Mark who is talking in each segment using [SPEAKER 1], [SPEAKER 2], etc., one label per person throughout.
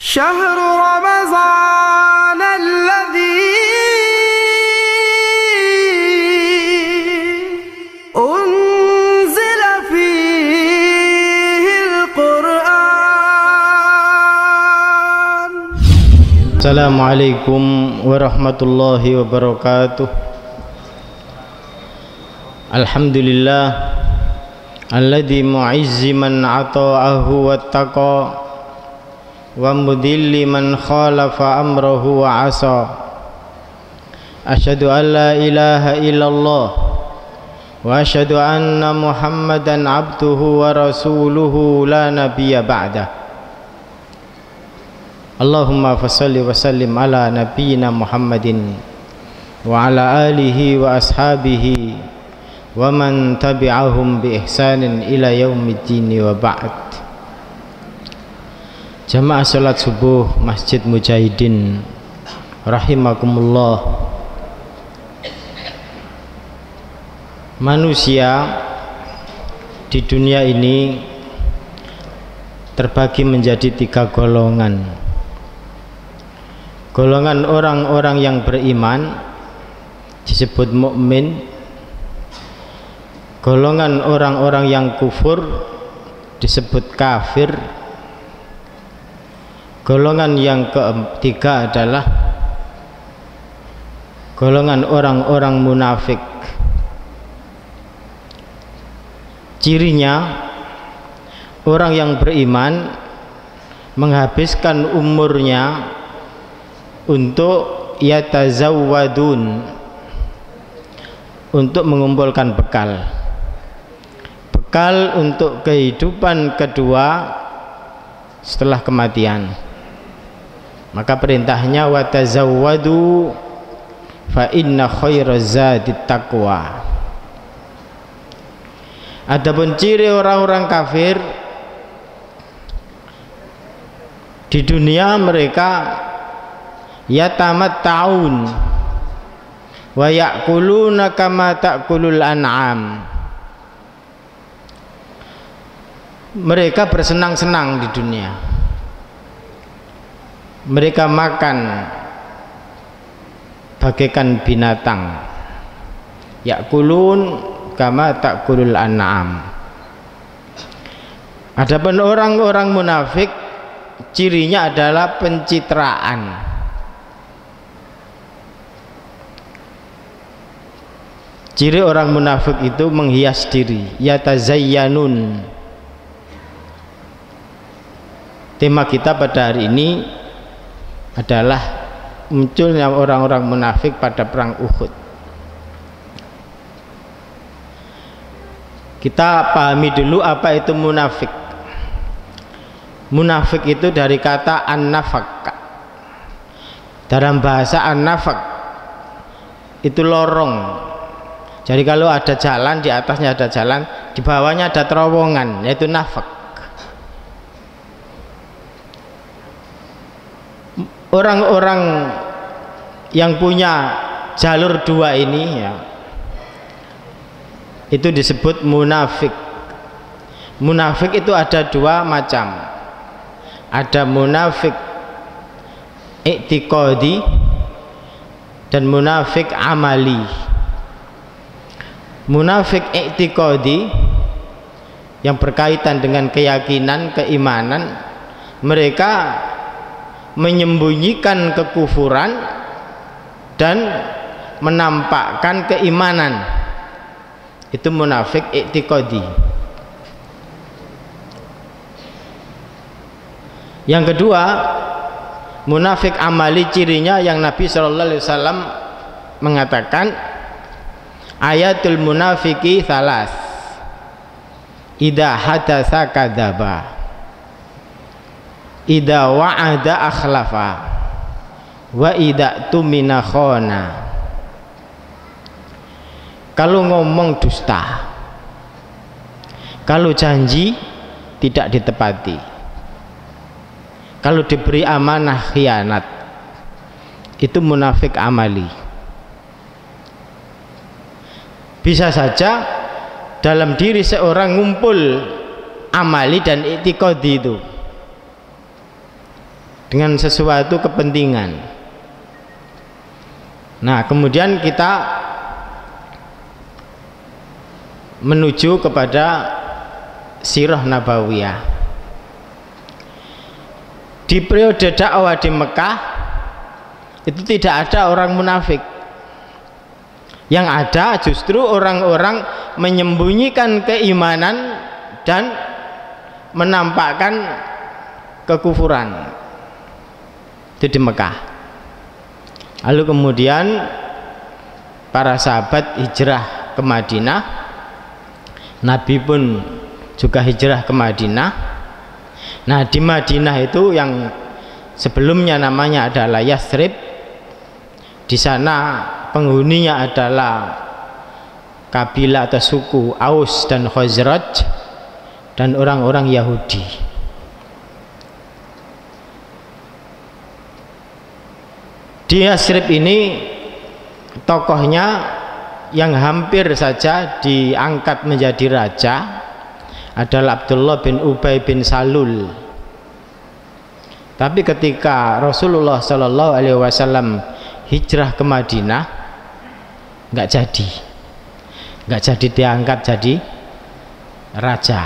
[SPEAKER 1] شهر رمضان الذي أنزل فيه القرآن.
[SPEAKER 2] السلام عليكم ورحمة الله وبركاته. الحمد لله الذي معز من عطاءه واتقى wa mudilli man khalafa amrahu wa asa. Asyhadu an la ilaha illallah wa asyhadu anna Muhammadan abduhu wa rasuluhu la nabiyya ba'dah. Allahumma fassalli wa sallim ala nabiyyina Muhammadin wa ala alihi wa ashabihi wa man tabi'ahum bi ihsanin ila yaumiddin wa ba'd. Jamaah salat subuh Masjid Mujahidin rahimakumullah. Manusia di dunia ini terbagi menjadi 3 golongan. Golongan orang-orang yang beriman disebut mukmin. Golongan orang-orang yang kufur disebut kafir. Golongan yang ketiga adalah golongan orang-orang munafik. Cirinya, orang yang beriman menghabiskan umurnya untuk yatazawwadun, untuk mengumpulkan bekal untuk kehidupan kedua setelah kematian. Maka perintahnya watazawwadu fa inna khairaz zadit taqwa. Adapun ciri orang-orang kafir, di dunia mereka yatamatta'un wa ya'kuluna kama ta'kulul an'am. Mereka bersenang-senang di dunia. Mereka makan bagaikan binatang. Ya'kulun kama ta'kulul an'am. Adapun orang-orang munafik, cirinya adalah pencitraan. Ciri orang munafik itu menghias diri, yatazayyanun. Tema kita pada hari ini adalah munculnya orang-orang munafik pada perang Uhud. Kita pahami dulu apa itu munafik. Munafik itu dari kata an-nafaq. Dalam bahasa an-nafaq itu lorong. Jadi kalau ada jalan, di atasnya ada jalan, di bawahnya ada terowongan, yaitu nafaq. Orang-orang yang punya jalur dua ini ya, itu disebut munafik. Munafik itu ada 2 macam. Ada munafik i'tiqadi dan munafik amali. Munafik i'tiqadi yang berkaitan dengan keyakinan, keimanan, mereka menyembunyikan kekufuran dan menampakkan keimanan. Itu munafik i'tiqadi. Yang kedua, munafik amali, cirinya yang Nabi SAW mengatakan ayatul munafiki thalas, idza hadatsa kadzaba, idza wa'ada akhlafa, wa idza tumina khana. Kalau ngomong dusta, kalau janji tidak ditepati, kalau diberi amanah khianat. Itu munafik amali. Bisa saja dalam diri seorang ngumpul amali dan i'tiqadi itu. dengan sesuatu kepentingan. Nah, kemudian kita menuju kepada sirah nabawiyah. Di periode dakwah di Mekah itu tidak ada orang munafik. Yang ada justru orang-orang menyembunyikan keimanan dan menampakkan kekufuran. Itu di Mekah. Lalu kemudian para sahabat hijrah ke Madinah. Nabi pun juga hijrah ke Madinah. Nah, di Madinah itu yang sebelumnya namanya adalah Yathrib. Di sana penghuninya adalah kabilah atau suku Aus dan Khazraj dan orang-orang Yahudi. Di Yathrib ini tokohnya yang hampir saja diangkat menjadi raja adalah Abdullah bin Ubay bin Salul. Tapi ketika Rasulullah Shallallahu Alaihi Wasallam hijrah ke Madinah, nggak jadi diangkat jadi raja.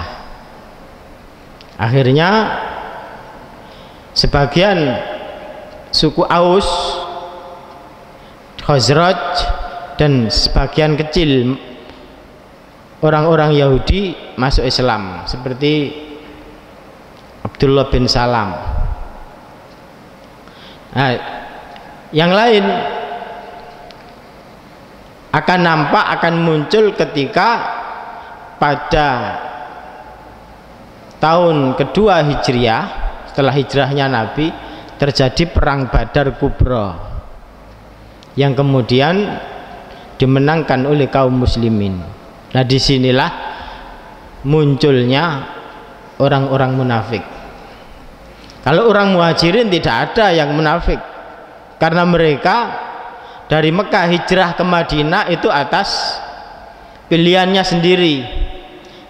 [SPEAKER 2] Akhirnya sebagian suku Aus, Khazraj dan sebagian kecil orang-orang Yahudi masuk Islam seperti Abdullah bin Salam. Nah, yang lain akan nampak, akan muncul ketika pada tahun kedua Hijriah setelah hijrahnya Nabi terjadi perang Badar Kubra yang kemudian dimenangkan oleh kaum muslimin. Nah, disinilah munculnya orang-orang munafik. Kalau orang muhajirin tidak ada yang munafik, karena mereka dari Mekah hijrah ke Madinah itu atas pilihannya sendiri,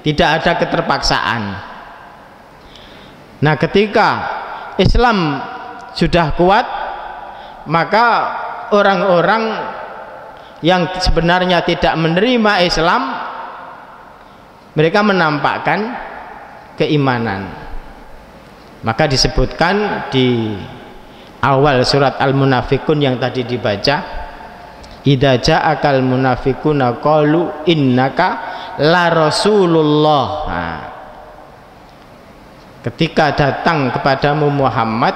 [SPEAKER 2] tidak ada keterpaksaan. Nah, ketika Islam sudah kuat, maka orang-orang yang sebenarnya tidak menerima Islam, mereka menampakkan keimanan. Maka disebutkan di awal surat Al-Munafikun yang tadi dibaca, idza ja'akal munafiquna qalu innaka la rasulullah. Nah, ketika datang kepadamu Muhammad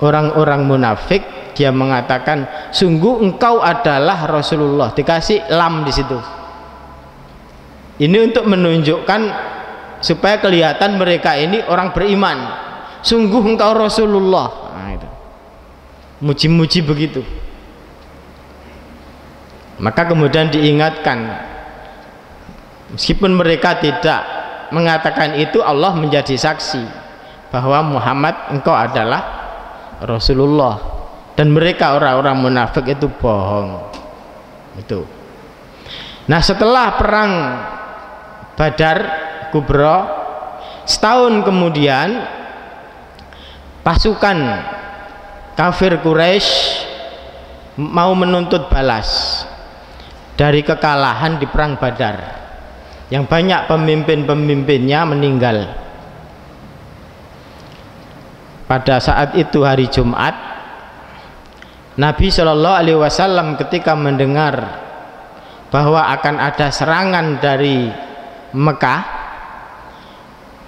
[SPEAKER 2] orang-orang munafik, dia mengatakan sungguh engkau adalah Rasulullah, dikasih lam di situ. Ini untuk menunjukkan supaya kelihatan mereka ini orang beriman. Sungguh engkau Rasulullah. Nah, itu muji-muji begitu. Maka kemudian diingatkan, meskipun mereka tidak mengatakan itu, Allah menjadi saksi bahwa Muhammad engkau adalah Rasulullah, dan mereka orang-orang munafik itu bohong. Itu. Nah, setelah perang Badar Kubra, setahun kemudian pasukan kafir Quraisy mau menuntut balas dari kekalahan di perang Badar yang banyak pemimpin-pemimpinnya meninggal. Pada saat itu hari Jumat, Nabi Shallallahu Alaihi Wasallam ketika mendengar bahwa akan ada serangan dari Mekah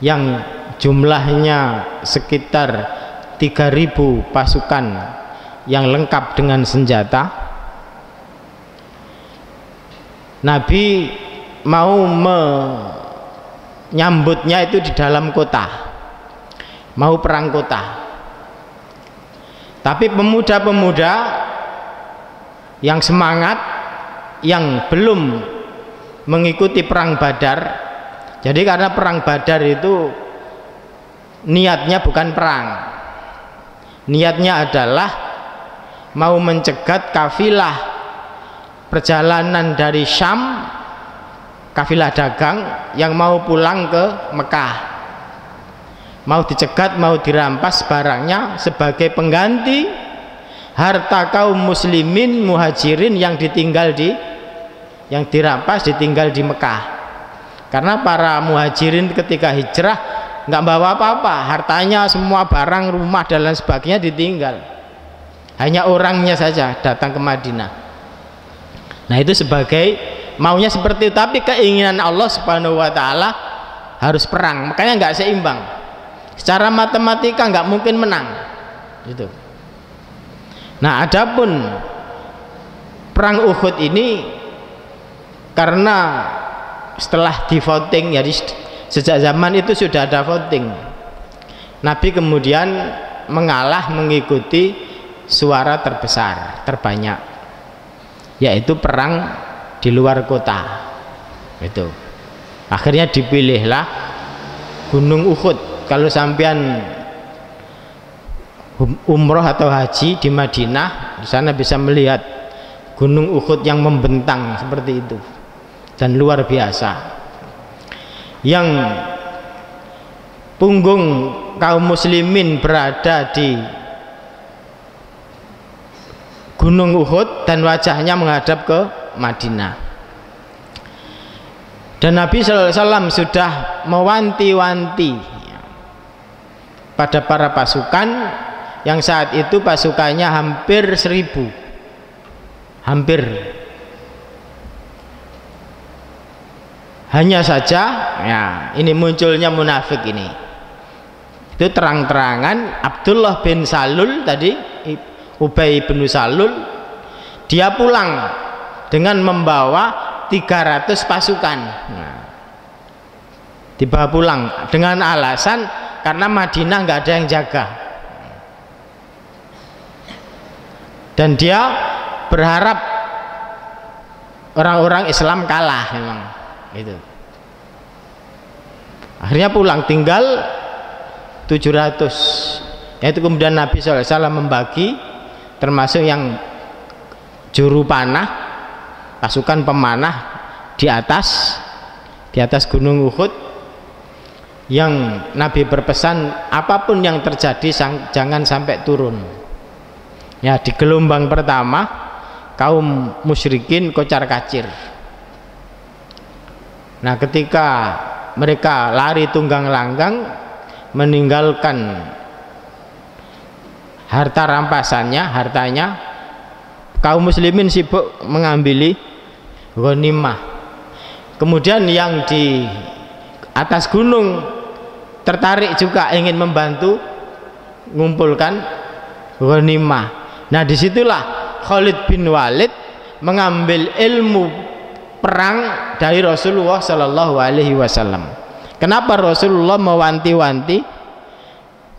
[SPEAKER 2] yang jumlahnya sekitar 3.000 pasukan yang lengkap dengan senjata, Nabi mau menyambutnya itu di dalam kota, mau perang kota. Tapi pemuda-pemuda yang semangat, yang belum mengikuti perang Badar, jadi karena perang Badar itu niatnya bukan perang, niatnya adalah mau mencegat kafilah perjalanan dari Syam, kafilah dagang yang mau pulang ke Mekah. mau dicegat, mau dirampas barangnya sebagai pengganti harta kaum muslimin muhajirin yang dirampas ditinggal di Mekah. Karena para muhajirin ketika hijrah nggak bawa apa-apa, hartanya semua barang, rumah dan lain sebagainya ditinggal, hanya orangnya saja datang ke Madinah. Nah itu sebagai maunya seperti itu, tapi keinginan Allah Subhanahu wa Ta'ala harus perang, makanya nggak seimbang secara matematika, nggak mungkin menang gitu. Nah adapun perang Uhud ini karena setelah di voting, jadi sejak zaman itu sudah ada voting, Nabi kemudian mengalah mengikuti suara terbesar terbanyak, yaitu perang di luar kota. Itu akhirnya dipilihlah Gunung Uhud. Kalau sampean umroh atau haji di Madinah, di sana bisa melihat Gunung Uhud yang membentang seperti itu dan luar biasa, yang punggung kaum muslimin berada di Gunung Uhud dan wajahnya menghadap ke Madinah. Dan Nabi SAW sudah mewanti-wanti pada para pasukan yang saat itu pasukannya hampir 1.000, hampir. Hanya saja ya ini munculnya munafik ini, itu terang-terangan. Abdullah bin Salul tadi, Ubay bin Salul, dia pulang dengan membawa 300 pasukan. Nah, dibawa pulang dengan alasan karena Madinah nggak ada yang jaga, dan dia berharap orang-orang Islam kalah memang itu. Akhirnya pulang tinggal 700. Yaitu kemudian Nabi SAW membagi, termasuk yang juru panah, pasukan pemanah di atas Gunung Uhud, yang Nabi berpesan apapun yang terjadi jangan sampai turun. Ya, di gelombang pertama kaum musyrikin kocar kacir. Nah ketika mereka lari tunggang langgang meninggalkan harta rampasannya, hartanya, kaum muslimin sibuk mengambil ghanimah. Kemudian yang di atas gunung tertarik juga ingin membantu mengumpulkan ghanimah. Nah disitulah Khalid bin Walid mengambil ilmu perang dari Rasulullah Shallallahu Alaihi Wasallam. Kenapa Rasulullah mewanti-wanti,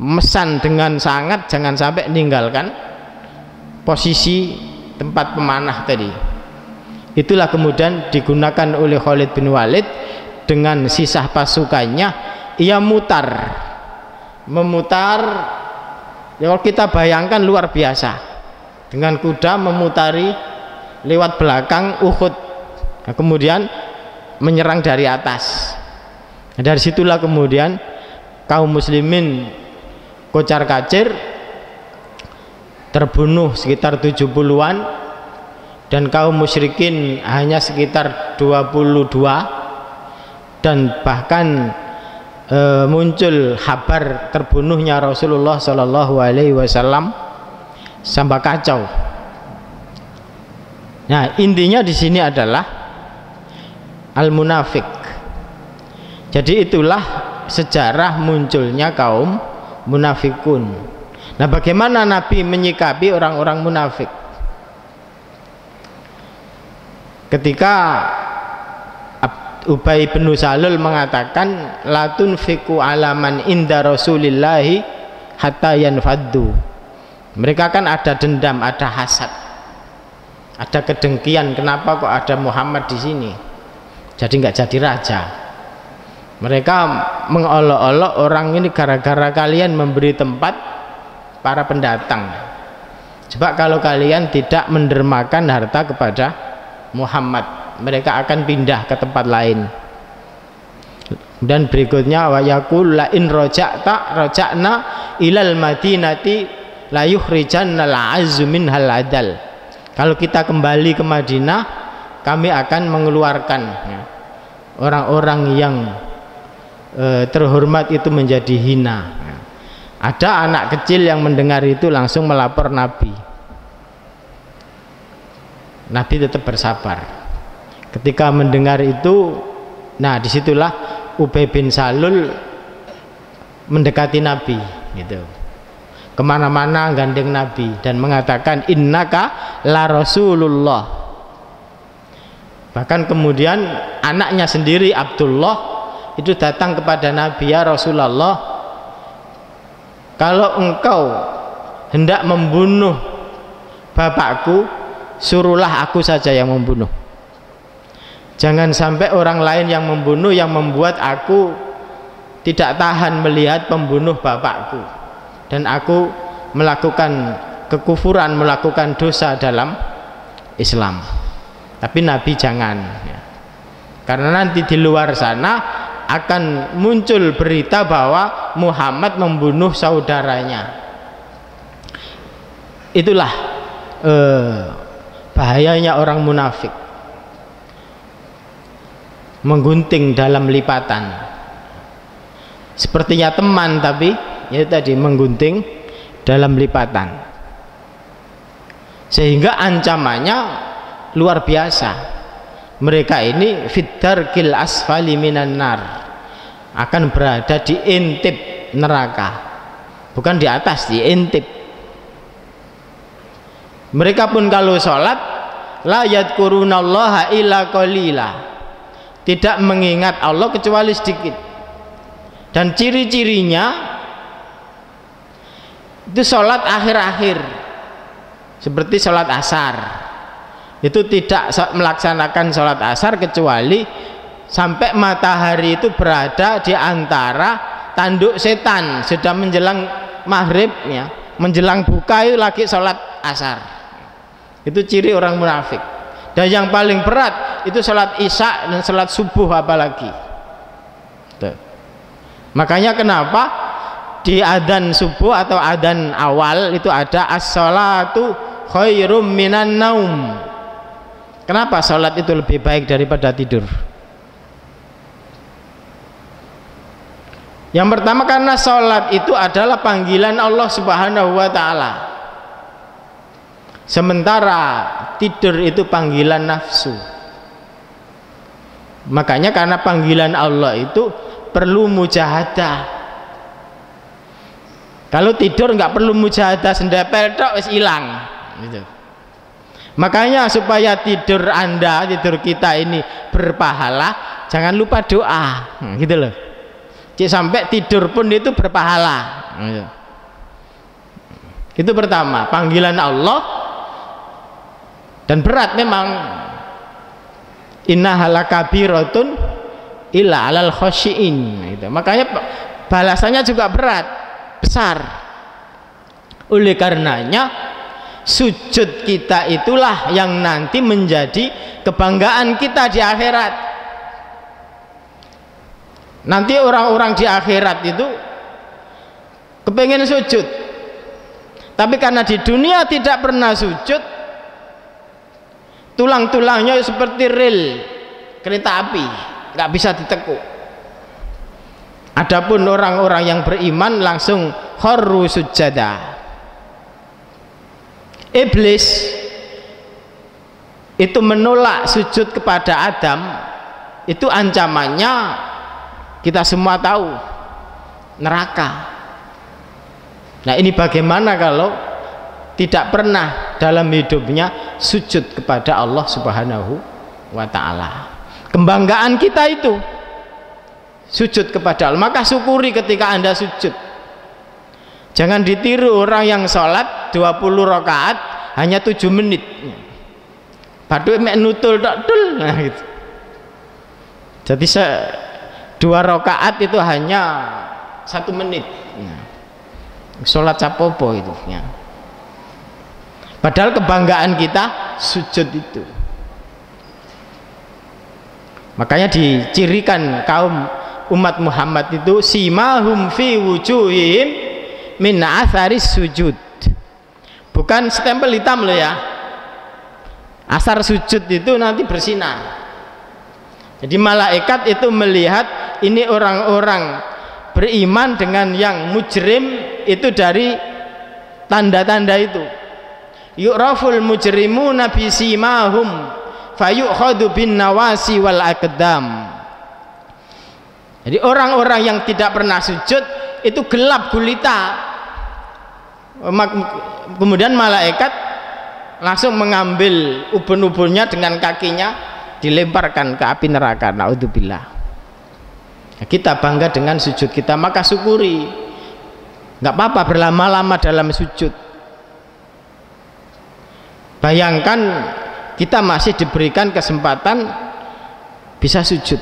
[SPEAKER 2] mesan dengan sangat jangan sampai meninggalkan posisi tempat pemanah tadi. Itulah kemudian digunakan oleh Khalid bin Walid dengan sisa pasukannya. Ia memutar. Ya, kalau kita bayangkan luar biasa, dengan kuda memutari lewat belakang Uhud. Nah, kemudian menyerang dari atas. Nah, dari situlah kemudian kaum muslimin kocar kacir, terbunuh sekitar 70-an, dan kaum musyrikin hanya sekitar 22, dan bahkan muncul kabar terbunuhnya Rasulullah Shallallahu Alaihi Wasallam sampai kacau. Nah intinya di sini adalah al-munafik. Jadi itulah sejarah munculnya kaum munafikun. Nah bagaimana Nabi menyikapi orang-orang munafik? Ketika Ubay bin Salul mengatakan la tunfiqu ala man inda Rasulillahi hatta yanfaddu. Mereka kan ada dendam, ada hasad, ada kedengkian, kenapa kok ada Muhammad di sini? Jadi nggak jadi raja. Mereka mengolok-olok orang ini gara-gara kalian memberi tempat para pendatang. Coba kalau kalian tidak mendermakan harta kepada Muhammad, mereka akan pindah ke tempat lain. Dan berikutnya wa yaqul la in raja'na ilal madinati la yukhrijanna al-'azzu minhal adal. Kalau kita kembali ke Madinah, kami akan mengeluarkan orang-orang yang terhormat itu menjadi hina. Ada anak kecil yang mendengar itu langsung melapor Nabi. Nabi tetap bersabar. Ketika mendengar itu, nah disitulah Ubay bin Salul mendekati Nabi, gitu. Kemana-mana gandeng Nabi dan mengatakan innaka la Rasulullah. Bahkan kemudian anaknya sendiri Abdullah itu datang kepada Nabi, ya Rasulullah, kalau engkau hendak membunuh bapakku, suruhlah aku saja yang membunuh. Jangan sampai orang lain yang membunuh, yang membuat aku tidak tahan melihat pembunuh bapakku dan aku melakukan kekufuran, melakukan dosa dalam Islam. Tapi Nabi jangan, karena nanti di luar sana akan muncul berita bahwa Muhammad membunuh saudaranya. Itulah bahayanya orang munafik, menggunting dalam lipatan. Sepertinya teman, tapi ya tadi menggunting dalam lipatan, sehingga ancamannya luar biasa. Mereka ini fitdarkil asfali minan nar, akan berada di intip neraka, bukan di atas, di intip. Mereka pun kalau sholat la yadkurunallaha illa qalila, tidak mengingat Allah kecuali sedikit. Dan ciri-cirinya itu sholat akhir-akhir, seperti sholat asar, itu tidak melaksanakan sholat asar kecuali sampai matahari itu berada di antara tanduk setan, sudah menjelang maghrib, ya, menjelang buka itu lagi sholat asar. Itu ciri orang munafik. Dan yang paling berat itu sholat isya dan sholat subuh apalagi. Tuh. Makanya kenapa di adzan subuh atau adzan awal itu ada as-sholatu khairum minan naum. Kenapa sholat itu lebih baik daripada tidur? Yang pertama karena sholat itu adalah panggilan Allah Subhanahu wa ta'ala, sementara tidur itu panggilan nafsu. Makanya karena panggilan Allah itu perlu mujahadah. Kalau tidur nggak perlu mujahadah, sendepel tok wis hilang, gitu. Makanya supaya tidur Anda, tidur kita ini berpahala, jangan lupa doa, gitu loh. Jadi sampai tidur pun itu berpahala, gitu. Itu pertama, panggilan Allah. Dan berat memang, innaha lakabiratun illa alal khosyiin, gitu. Makanya balasannya juga berat, besar. Oleh karenanya sujud kita itulah yang nanti menjadi kebanggaan kita di akhirat. Nanti orang-orang di akhirat itu kepengen sujud, tapi karena di dunia tidak pernah sujud, tulang-tulangnya seperti rel kereta api, nggak bisa ditekuk. Adapun orang-orang yang beriman langsung kharru sujada. Iblis itu menolak sujud kepada Adam, itu ancamannya kita semua tahu, neraka. Nah ini bagaimana kalau tidak pernah dalam hidupnya sujud kepada Allah Subhanahu wa ta'ala. Kebanggaan kita itu sujud kepada Allah. Maka syukuri ketika Anda sujud. Jangan ditiru orang yang sholat 20 rakaat hanya 7 menit. Padahal mek nutul tok dul, nah gitu. Jadi 2 rakaat itu hanya 1 menit. Nah, sholat capopo itu. Ya. Padahal kebanggaan kita sujud itu. Makanya dicirikan kaum umat Muhammad itu simahum fi wujuhihim min atharis sujud, bukan stempel hitam loh ya. Asar sujud itu nanti bersinar. Jadi malaikat itu melihat ini orang-orang beriman dengan yang mujrim itu dari tanda-tanda itu. Yu'raful mujrimuna bisimahum fayu'khadhu bin nawasi wal aqdam. Jadi orang-orang yang tidak pernah sujud itu gelap gulita. Kemudian malaikat langsung mengambil ubun-ubunnya dengan kakinya, dilemparkan ke api neraka. Naudzubillah. Kita bangga dengan sujud kita, maka syukuri. Nggak apa-apa berlama-lama dalam sujud. Bayangkan kita masih diberikan kesempatan bisa sujud.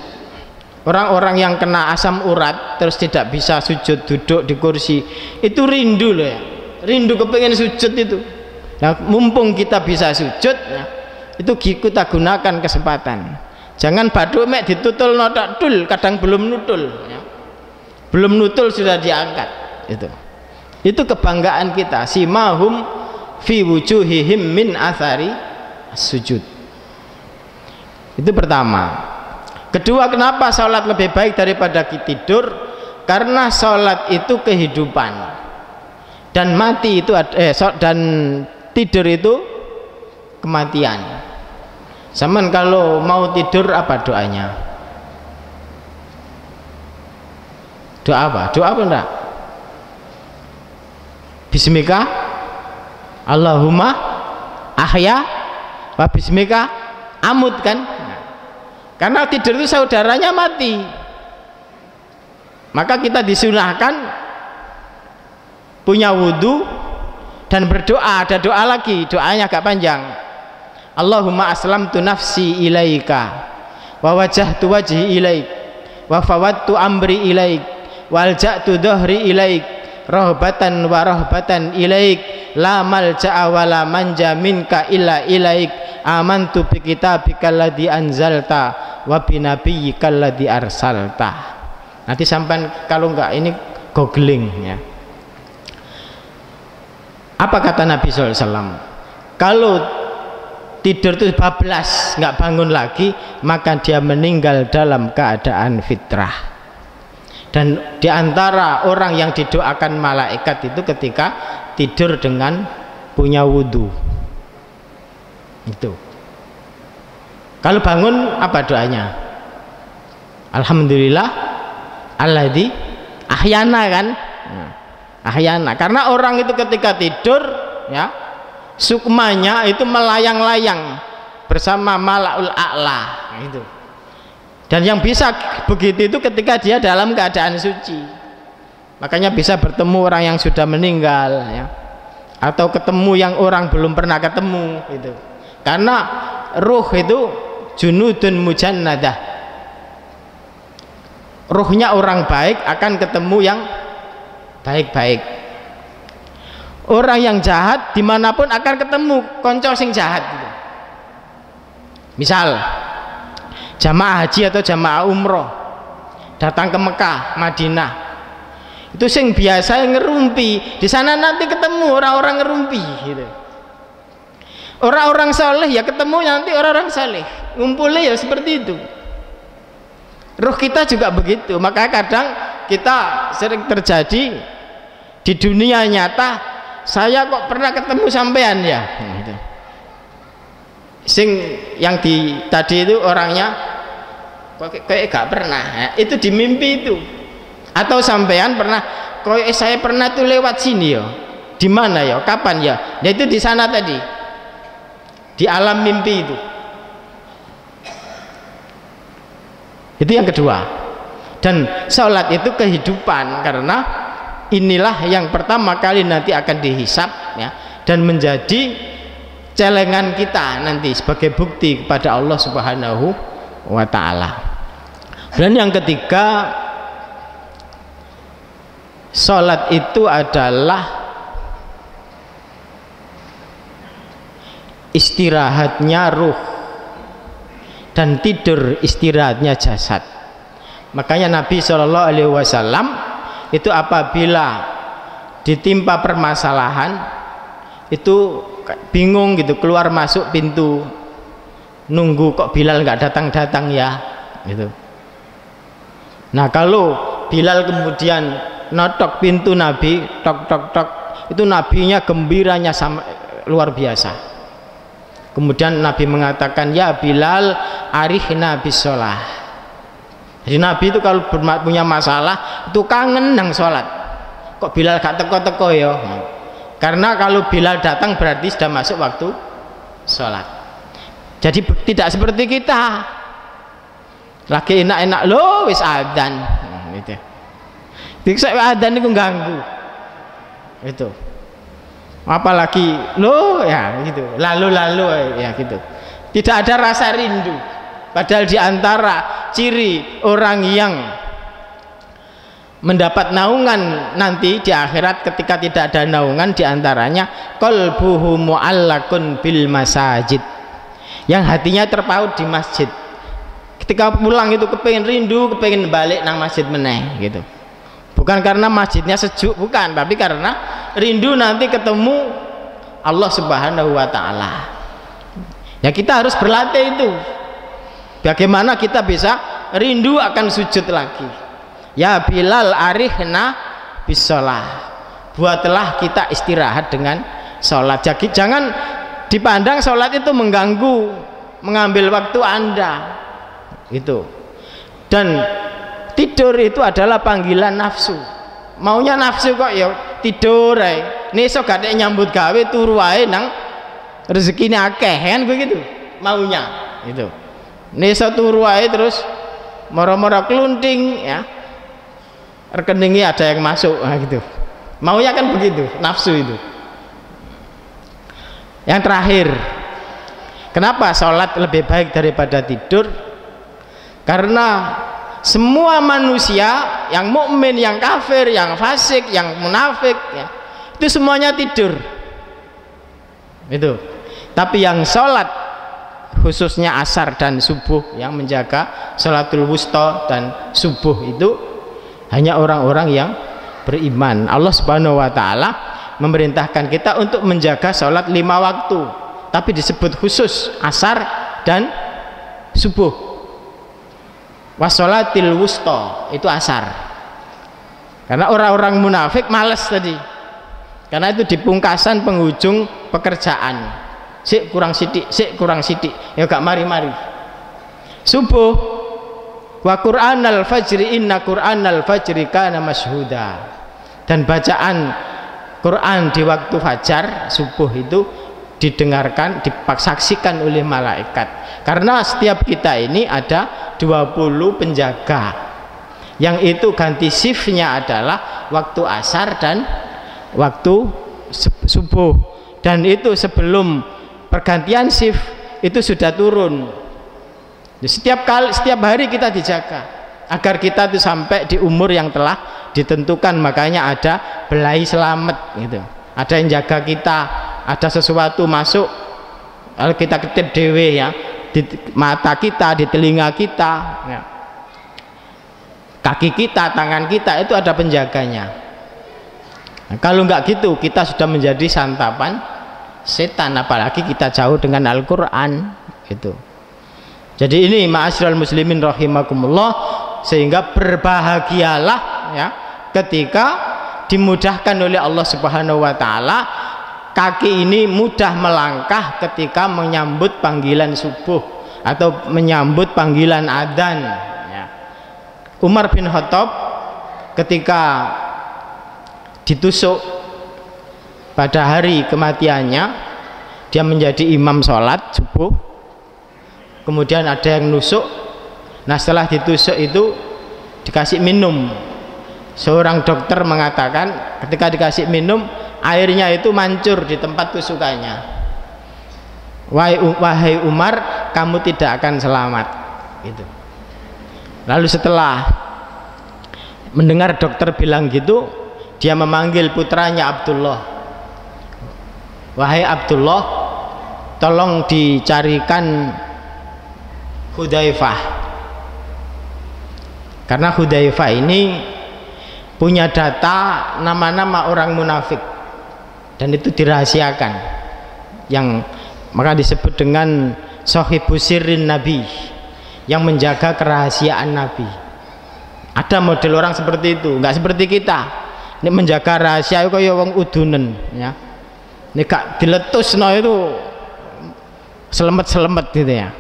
[SPEAKER 2] Orang-orang yang kena asam urat terus tidak bisa sujud, duduk di kursi, itu rindu loh ya, rindu kepengen sujud itu. Nah, mumpung kita bisa sujud ya, itu kita gunakan kesempatan. Jangan baduk mek ditutul notak tul, kadang belum nutul ya. Belum nutul sudah diangkat. Itu kebanggaan kita. Simahum fi wujuhihim min athari sujud. Itu pertama. Kedua, kenapa sholat lebih baik daripada tidur? Karena sholat itu kehidupan dan mati itu dan tidur itu kematian. Zaman kalau mau tidur apa doanya? Doa apa? Doa apa enggak? Bismika Allahumma ahya wa bismika amut kan? Karena tidur itu saudaranya mati. Maka kita disunahkan punya wudhu dan berdoa. Ada doa lagi, doanya agak panjang. Allahumma aslamtu nafsi ilaika wa wajjahtu wajhi ilaik wa fawattu amri ilaik wa alja'tu dhahri ilaik rahbatan wa rahbatan ilaik la malja'a wa la manja minka illa ilaik amantu bi kitabikal ladzi anzalta wa bi nabiyyikal ladzi arsalta. Nanti sampai kalau enggak ini googling ya. Apa kata Nabi SAW? Kalau tidur itu bablas enggak bangun lagi, maka dia meninggal dalam keadaan fitrah. Dan diantara orang yang didoakan malaikat itu ketika tidur dengan punya wudhu. Itu. Kalau bangun apa doanya? Alhamdulillah alladzi ahyana kan? Ahyana. Karena orang itu ketika tidur ya, sukmanya itu melayang-layang bersama malaul a'la itu. Dan yang bisa begitu itu ketika dia dalam keadaan suci. Makanya bisa bertemu orang yang sudah meninggal ya. Atau ketemu yang orang belum pernah ketemu itu. Karena ruh itu junudun mujannadah. Ruhnya orang baik akan ketemu yang baik-baik. Orang yang jahat dimanapun akan ketemu konco sing jahat gitu. Misal jamaah haji atau jamaah umroh datang ke Mekah, Madinah, itu sing biasa ngerumpi di sana nanti ketemu orang-orang ngerumpi gitu. Orang-orang saleh ya ketemu nanti orang-orang saleh, ngumpulnya ya seperti itu. Ruh kita juga begitu. Maka kadang kita sering terjadi di dunia nyata, saya kok pernah ketemu sampean ya gitu. Sing yang di tadi itu orangnya kayak gak pernah ya, itu di mimpi itu. Atau sampean pernah kayak saya pernah tuh lewat sini ya, di mana ya, kapan ya, nah itu di sana tadi, di alam mimpi itu. Itu yang kedua. Dan sholat itu kehidupan, karena inilah yang pertama kali nanti akan dihisab ya, dan menjadi celengan kita nanti sebagai bukti kepada Allah Subhanahu wa ta'ala. Dan yang ketiga, sholat itu adalah istirahatnya ruh dan tidur istirahatnya jasad. Makanya Nabi SAW itu apabila ditimpa permasalahan itu bingung gitu, keluar masuk pintu, nunggu kok Bilal nggak datang-datang ya gitu. Nah kalau Bilal kemudian notok pintu Nabi, tok tok tok, itu nabinya gembiranya sama luar biasa. Kemudian Nabi mengatakan, ya Bilal arihna bisolah. Jadi Nabi itu kalau punya masalah itu kangen nang sholat. Kok Bilal gak teko-teko ya? Karena kalau Bilal datang berarti sudah masuk waktu sholat. Jadi tidak seperti kita lagi enak-enak loh wis adzan gitu. Bisa adzan itu ganggu itu, apalagi lo ya gitu, lalu ya gitu, tidak ada rasa rindu. Padahal diantara ciri orang yang mendapat naungan nanti di akhirat ketika tidak ada naungan, diantaranya qalbuhu mu'allakun bil masajid, yang hatinya terpaut di masjid. Ketika pulang itu kepengen rindu, kepengen balik nang masjid meneh gitu. Bukan karena masjidnya sejuk, bukan, tapi karena rindu nanti ketemu Allah Subhanahu wa Ta'ala. Ya kita harus berlatih itu. Bagaimana kita bisa rindu akan sujud lagi. Ya Bilal arihna bisolah, buatlah kita istirahat dengan sholat. Jadi jangan dipandang sholat itu mengganggu, mengambil waktu Anda itu. Dan tidur itu adalah panggilan nafsu. Maunya nafsu kok ya tidur ae. Nesok gak ada nyambut gawe turu wae nang rezekine akeh kan begitu. Maunya itu. Nesok turu wae terus moro-moro kelunting ya. Rekeningnya ada yang masuk gitu. Maunya kan begitu, nafsu itu. Yang terakhir, kenapa sholat lebih baik daripada tidur? Karena semua manusia, yang mukmin, yang kafir, yang fasik, yang munafik ya, itu semuanya tidur itu. Tapi yang sholat khususnya asar dan subuh, yang menjaga sholatul wusta dan subuh itu hanya orang-orang yang beriman. Allah Subhanahu wa Ta'ala memerintahkan kita untuk menjaga sholat 5 waktu, tapi disebut khusus asar dan subuh. Wassolatil wusta itu asar, karena orang-orang munafik males tadi, karena itu di pungkasan penghujung pekerjaan, sik kurang sidik ya gak mari-mari. Subuh, wa qur'anal fajri inna qur'anal fajri kana masyhuda, dan bacaan Quran di waktu fajar subuh itu didengarkan, disaksikan oleh malaikat. Karena setiap kita ini ada 20 penjaga, yang itu ganti shiftnya adalah waktu asar dan waktu subuh, dan itu sebelum pergantian shift itu sudah turun. Setiap hari kita dijaga agar kita itu sampai di umur yang telah ditentukan. Makanya ada belai selamat gitu, ada yang jaga kita, ada sesuatu masuk kalau kita ketip dewe ya, di mata kita, di telinga kita ya, kaki kita, tangan kita, itu ada penjaganya. Nah, kalau nggak gitu kita sudah menjadi santapan setan, apalagi kita jauh dengan Al-Quran gitu. Jadi ini ma'asyiral muslimin rahimakumullah, sehingga berbahagialah ya ketika dimudahkan oleh Allah Subhanahu wa Ta'ala, kaki ini mudah melangkah ketika menyambut panggilan subuh atau menyambut panggilan adzan ya. Umar bin Khattab ketika ditusuk pada hari kematiannya, dia menjadi imam sholat subuh, kemudian ada yang nusuk. Nah setelah ditusuk itu dikasih minum. Seorang dokter mengatakan ketika dikasih minum, airnya itu mancur di tempat tusukannya. Wahai Umar, kamu tidak akan selamat gitu. Lalu setelah mendengar dokter bilang gitu, dia memanggil putranya Abdullah. Wahai Abdullah, tolong dicarikan Hudzaifah, Karena Hudzaifah ini punya data nama-nama orang munafik dan itu dirahasiakan, yang maka disebut dengan Sohibu Sirrin Nabi, yang menjaga kerahasiaan Nabi. Ada model orang seperti itu, nggak seperti kita. Ini menjaga rahasia itu kayak wong udunen, ya. Ini gak diletusno itu selemet-selemet gitu ya.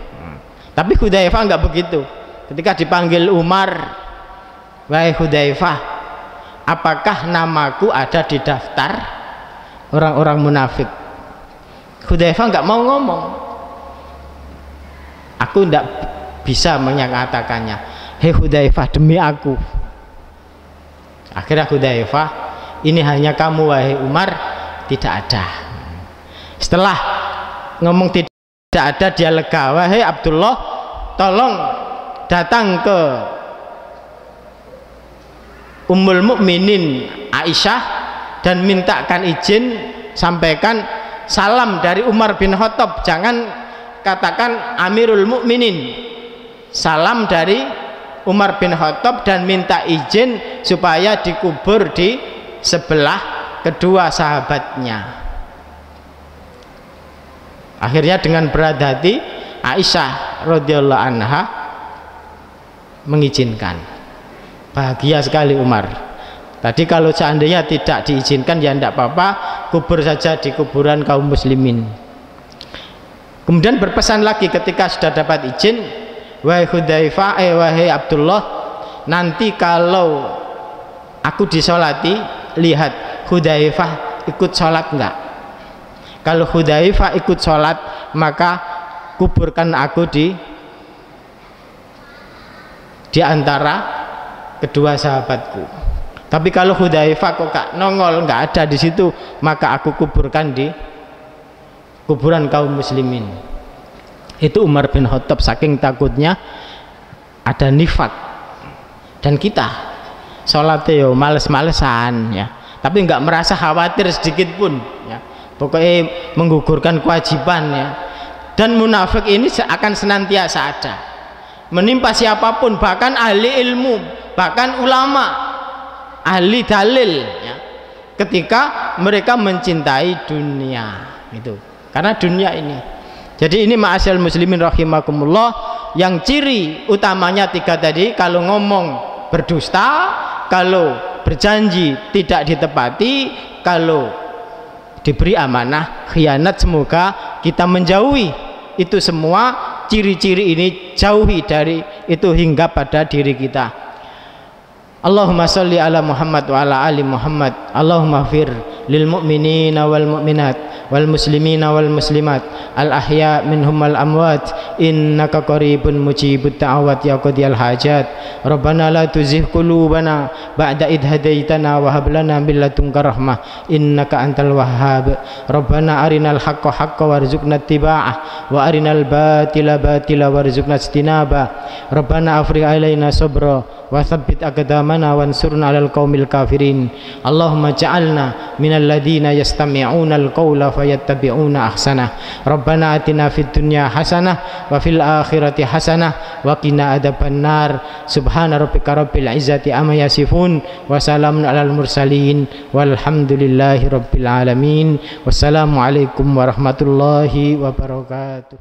[SPEAKER 2] Tapi Hudzaifah nggak begitu. Ketika dipanggil Umar, wahai Hudzaifah, apakah namaku ada di daftar orang-orang munafik? Hudzaifah nggak mau ngomong. Aku nggak bisa menyatakannya. Hei Hudzaifah, demi aku. Akhirnya Hudzaifah, ini hanya kamu wahai Umar, tidak ada. Setelah ngomong tidak ada, dia lega. Wahai Abdullah, tolong datang ke Ummul Mukminin Aisyah dan mintakan izin, sampaikan salam dari Umar bin Khattab, jangan katakan Amirul Mukminin, salam dari Umar bin Khattab, dan minta izin supaya dikubur di sebelah kedua sahabatnya. Akhirnya dengan berat hati Aisyah radhiyallahu anha mengizinkan. Bahagia sekali Umar. Tadi kalau seandainya tidak diizinkan ya tidak apa-apa, kubur saja di kuburan kaum muslimin. Kemudian berpesan lagi ketika sudah dapat izin, wahai Hudzaifah, wahai Abdullah, nanti kalau aku disolati, lihat Hudzaifah ikut sholat enggak. Kalau Hudzaifah ikut sholat, maka kuburkan aku di antara kedua sahabatku. Tapi kalau Hudzaifah kok gak nongol, nggak ada di situ, maka aku kuburkan di kuburan kaum muslimin. Itu Umar bin Khattab saking takutnya ada nifak. Dan kita sholatnya yo males-malesan ya, tapi nggak merasa khawatir sedikit pun ya. Pokoknya menggugurkan kewajiban ya. Dan munafik ini akan senantiasa ada, menimpa siapapun, bahkan ahli ilmu, bahkan ulama, ahli dalil ya, ketika mereka mencintai dunia itu, karena dunia ini. Jadi ini ma'asyal muslimin rahimakumullah, yang ciri utamanya tiga tadi. Kalau ngomong berdusta, kalau berjanji tidak ditepati, kalau diberi amanah khianat. Semoga kita menjauhi itu semua ciri-ciri ini, jauhi dari itu hingga pada diri kita. Allahumma salli ala Muhammad wa ala ali Muhammad. Allahumma fir lil mu'minina wal mu'minat wal muslimina wal muslimat al ahya minhum al amwat innaka qaribun mujibut da'awat ya qadiyal hajat. Rabbana la tuzigh qulubana ba'da idh hadaitana wa hab lana min ladunka rahmah innaka antal wahhab. Rabbana arinal haqqa haqqan warzuqna ittiba'ah wa arinal batila batila warzuqna ijtinaba. Rabbana afrigh alaina sabra wa tsabbit aqdamana wansurna 'alal qaumil kafirin. Allahumma ja'alna minal ladzina yastami'una al-qaula fayattabi'una ahsanah. Rabbana atina fid dunya hasanah wa fil akhirati hasanah wa qina adzabannar. Subhana rabbika rabbil izzati amma yasifun wa salamun 'alal mursalin walhamdulillahi rabbil alamin. Wassalamu alaikum warahmatullahi wabarakatuh.